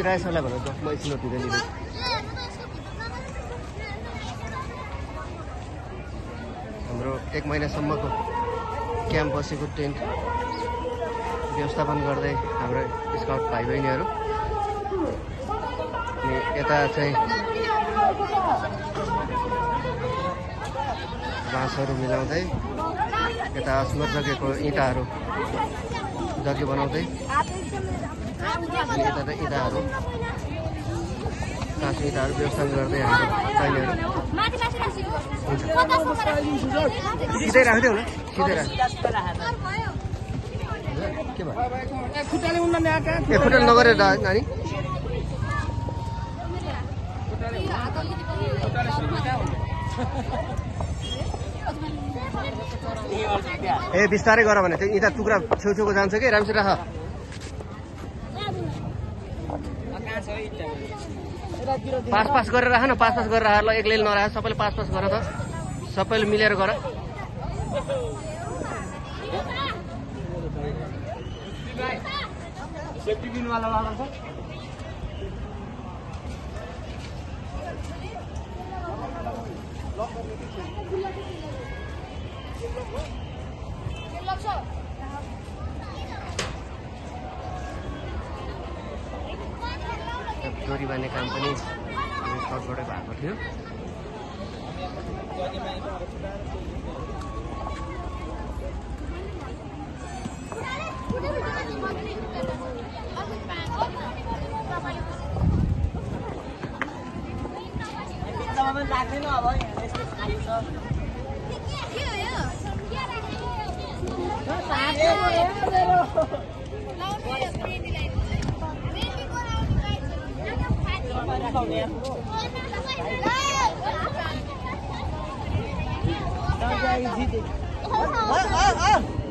राइसहरूलाई भनेर म एकछिन दिँदैन हाम्रो 1 महिनासम्मको क्याम्प बसेको टेन्ट व्यवस्थापन गर्दै हाम्रो स्काउट भाइ बहिनीहरू अनि यता चाहिँ बाँसहरू मिलाउँदै यता अस्मर जगेको इँटाहरू जग्गे बनाउँदै अनि यता त इँटाहरू काँचो इँटाहरू व्यवस्थापन गर्दै हाम्रो बहिनीहरू सिधै राख्दै होला सिधै राख के भयो खुट्टाले नगरेर नानी ए बिस्तारै गर भने त्यो इँटा टुक्रा छेउछेउको जान्छ कि राम्रोसित राख पास गरेर राख न पास गरेर राख ल एक्लै नराख सबैले पास गर त सबैले मिलेर गर डोरी बाँध्ने काम पनि सर्टबाटै भएको थियो Hả?